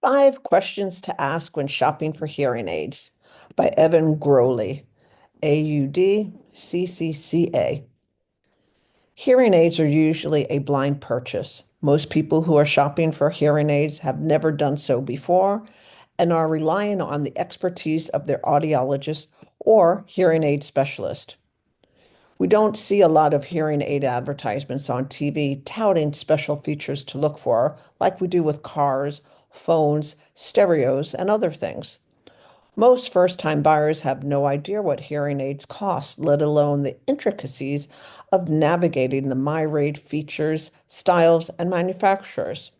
Five Questions to Ask When Shopping for Hearing Aids by Evan Grolley, AUD, CCC-A. Hearing aids are usually a blind purchase. Most people who are shopping for hearing aids have never done so before and are relying on the expertise of their audiologist or hearing aid specialist. We don't see a lot of hearing aid advertisements on TV touting special features to look for, like we do with cars, phones, stereos, and other things. Most first-time buyers have no idea what hearing aids cost, let alone the intricacies of navigating the myriad features, styles, and manufacturers.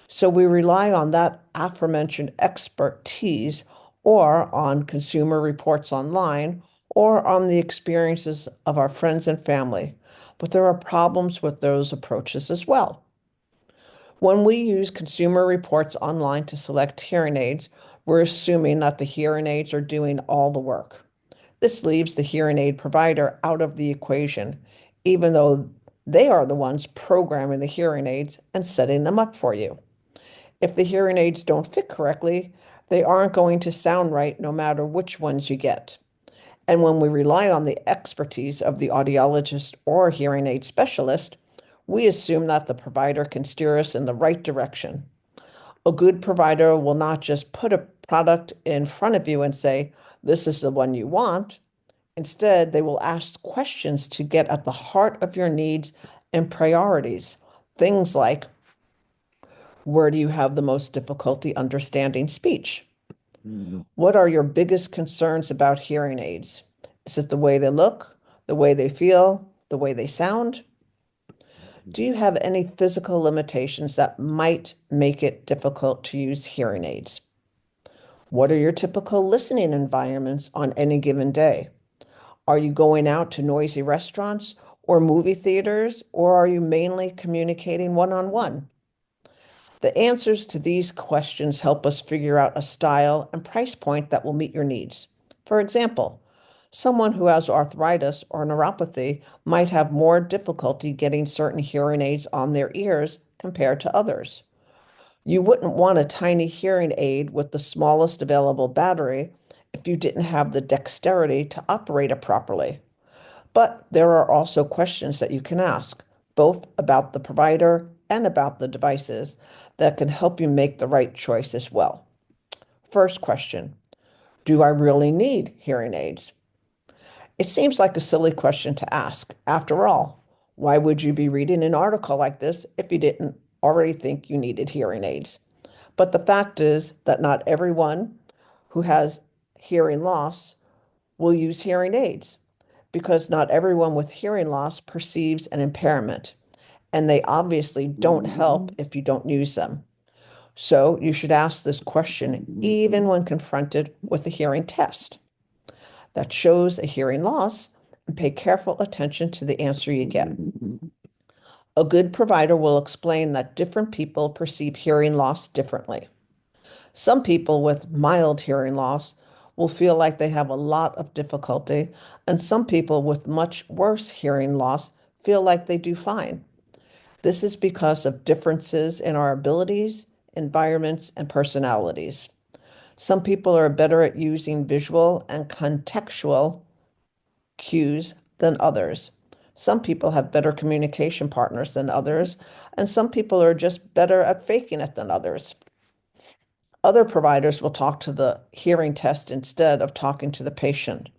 So we rely on that aforementioned expertise or on consumer reports online or on the experiences of our friends and family. But there are problems with those approaches as well. When we use consumer reports online to select hearing aids, we're assuming that the hearing aids are doing all the work. This leaves the hearing aid provider out of the equation, even though they are the ones programming the hearing aids and setting them up for you. If the hearing aids don't fit correctly, they aren't going to sound right no matter which ones you get. And when we rely on the expertise of the audiologist or hearing aid specialist, we assume that the provider can steer us in the right direction. A good provider will not just put a product in front of you and say, this is the one you want. Instead, they will ask questions to get at the heart of your needs and priorities. Things like, where do you have the most difficulty understanding speech? What are your biggest concerns about hearing aids? Is it the way they look, the way they feel, the way they sound? Do you have any physical limitations that might make it difficult to use hearing aids? What are your typical listening environments on any given day? Are you going out to noisy restaurants or movie theaters, or are you mainly communicating one-on-one? The answers to these questions help us figure out a style and price point that will meet your needs. For example, someone who has arthritis or neuropathy might have more difficulty getting certain hearing aids on their ears compared to others. You wouldn't want a tiny hearing aid with the smallest available battery if you didn't have the dexterity to operate it properly. But there are also questions that you can ask, both about the provider and about the devices, that can help you make the right choice as well. First question, do I really need hearing aids? It seems like a silly question to ask. After all, why would you be reading an article like this if you didn't already think you needed hearing aids? But the fact is that not everyone who has hearing loss will use hearing aids because not everyone with hearing loss perceives an impairment, and they obviously don't help if you don't use them. So you should ask this question even when confronted with a hearing test that shows a hearing loss and pay careful attention to the answer you get. A good provider will explain that different people perceive hearing loss differently. Some people with mild hearing loss will feel like they have a lot of difficulty, and some people with much worse hearing loss feel like they do fine. This is because of differences in our abilities, environments, and personalities. Some people are better at using visual and contextual cues than others. Some people have better communication partners than others, and some people are just better at faking it than others. Other providers will talk to the hearing test instead of talking to the patient.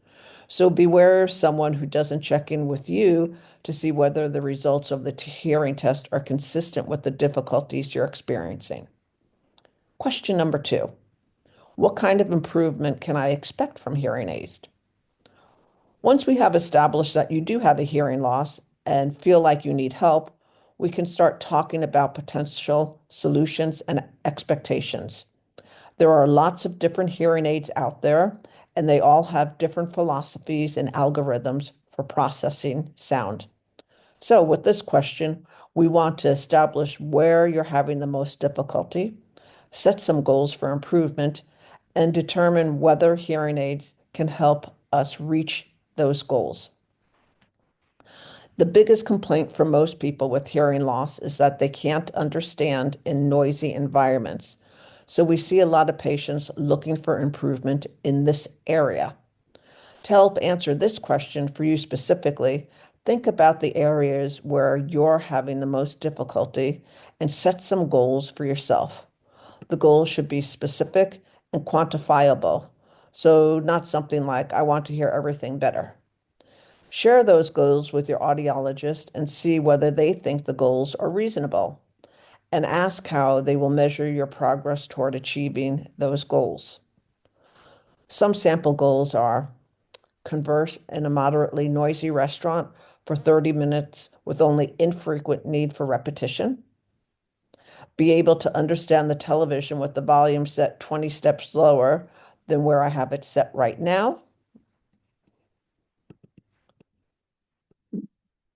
So beware of someone who doesn't check in with you to see whether the results of the hearing test are consistent with the difficulties you're experiencing. Question number two, what kind of improvement can I expect from hearing aids? Once we have established that you do have a hearing loss and feel like you need help, we can start talking about potential solutions and expectations. There are lots of different hearing aids out there, and they all have different philosophies and algorithms for processing sound. So, with this question, we want to establish where you're having the most difficulty, set some goals for improvement, and determine whether hearing aids can help us reach those goals. The biggest complaint for most people with hearing loss is that they can't understand in noisy environments. So we see a lot of patients looking for improvement in this area. To help answer this question for you specifically, think about the areas where you're having the most difficulty and set some goals for yourself. The goals should be specific and quantifiable. So, not something like, I want to hear everything better. Share those goals with your audiologist and see whether they think the goals are reasonable, and ask how they will measure your progress toward achieving those goals. Some sample goals are converse in a moderately noisy restaurant for 30 minutes with only infrequent need for repetition, be able to understand the television with the volume set 20 steps lower than where I have it set right now,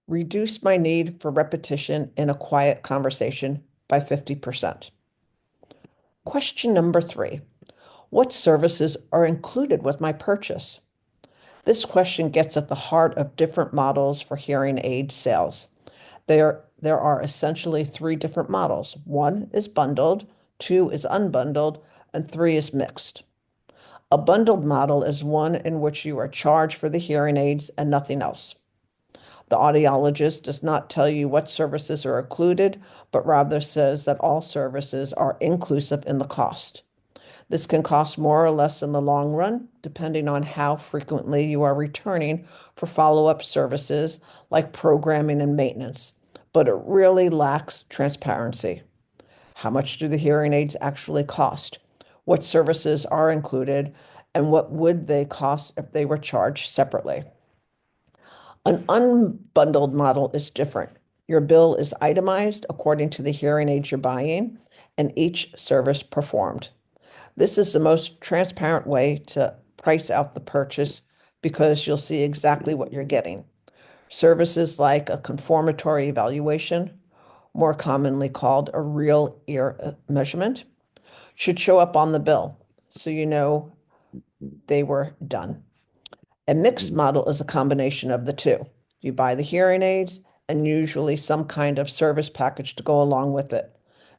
reduce my need for repetition in a quiet conversation by 50%. Question number 3. What services are included with my purchase? This question gets at the heart of different models for hearing aid sales. There are essentially 3 different models. 1 is bundled, 2 is unbundled, and 3 is mixed. A bundled model is one in which you are charged for the hearing aids and nothing else. The audiologist does not tell you what services are included, but rather says that all services are inclusive in the cost. This can cost more or less in the long run, depending on how frequently you are returning for follow-up services like programming and maintenance, but it really lacks transparency. How much do the hearing aids actually cost? What services are included, and what would they cost if they were charged separately? An unbundled model is different. Your bill is itemized according to the hearing aids you're buying and each service performed. This is the most transparent way to price out the purchase because you'll see exactly what you're getting. Services like a conformatory evaluation, more commonly called a real ear measurement, should show up on the bill so you know they were done. A mixed model is a combination of the two. You buy the hearing aids and usually some kind of service package to go along with it.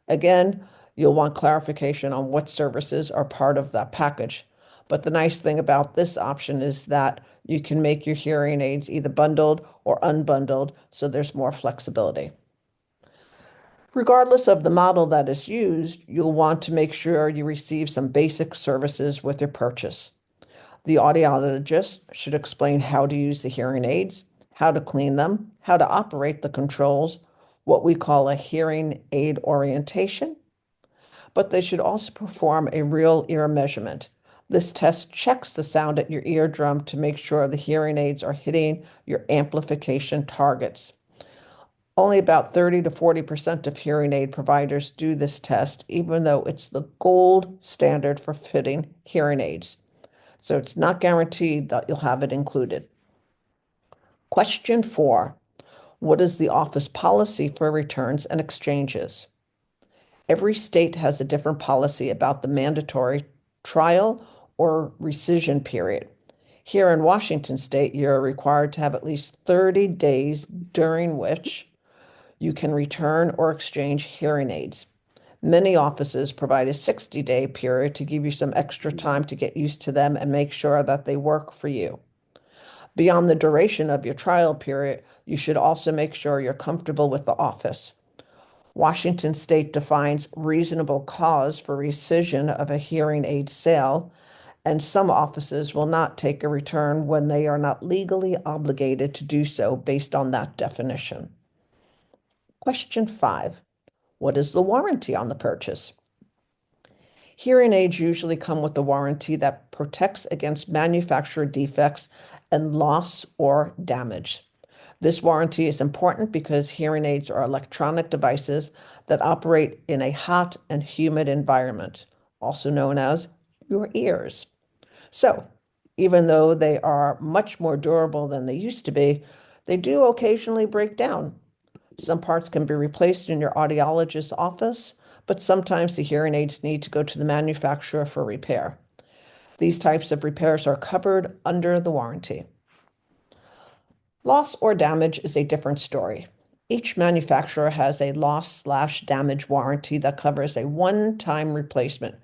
Again, you'll want clarification on what services are part of that package. But the nice thing about this option is that you can make your hearing aids either bundled or unbundled, so there's more flexibility. Regardless of the model that is used, you'll want to make sure you receive some basic services with your purchase. The audiologist should explain how to use the hearing aids, how to clean them, how to operate the controls, what we call a hearing aid orientation, but they should also perform a real ear measurement. This test checks the sound at your eardrum to make sure the hearing aids are hitting your amplification targets. Only about 30 to 40% of hearing aid providers do this test, even though it's the gold standard for fitting hearing aids. So it's not guaranteed that you'll have it included. Question 4. What is the office policy for returns and exchanges? Every state has a different policy about the mandatory trial or rescission period. Here in Washington State, you're required to have at least 30 days during which you can return or exchange hearing aids. Many offices provide a 60-day period to give you some extra time to get used to them and make sure that they work for you. Beyond the duration of your trial period, you should also make sure you're comfortable with the office. Washington State defines reasonable cause for rescission of a hearing aid sale, and some offices will not take a return when they are not legally obligated to do so based on that definition. Question 5. What is the warranty on the purchase? Hearing aids usually come with a warranty that protects against manufacturer defects and loss or damage. This warranty is important because hearing aids are electronic devices that operate in a hot and humid environment, also known as your ears. So, even though they are much more durable than they used to be, they do occasionally break down. Some parts can be replaced in your audiologist's office, but sometimes the hearing aids need to go to the manufacturer for repair. These types of repairs are covered under the warranty. Loss or damage is a different story. Each manufacturer has a loss/damage warranty that covers a one-time replacement,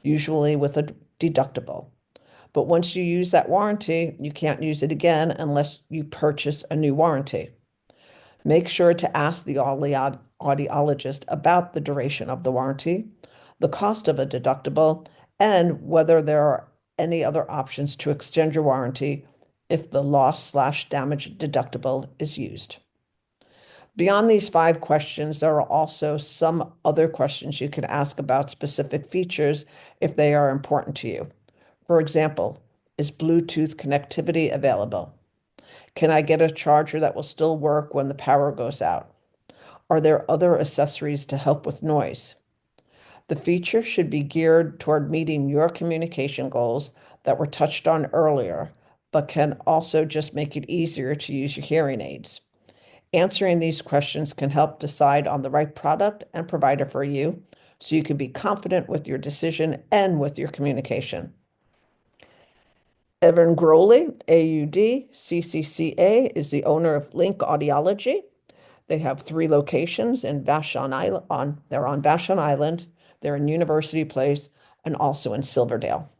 usually with a deductible. But once you use that warranty, you can't use it again unless you purchase a new warranty. Make sure to ask the audiologist about the duration of the warranty, the cost of a deductible, and whether there are any other options to extend your warranty if the loss/damage deductible is used. Beyond these 5 questions, there are also some other questions you can ask about specific features if they are important to you. For example, is Bluetooth connectivity available? Can I get a charger that will still work when the power goes out? Are there other accessories to help with noise? The feature should be geared toward meeting your communication goals that were touched on earlier, but can also just make it easier to use your hearing aids. Answering these questions can help decide on the right product and provider for you, so you can be confident with your decision and with your communication. Evan Grolley, AUD, CCC-A, is the owner of Link Audiology. They have 3 locations in Vashon Island. They're on Vashon Island. They're in University Place and also in Silverdale.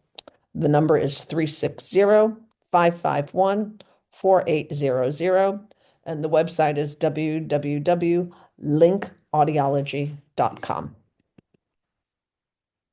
The number is 360-551-4800, and the website is www.linkaudiology.com.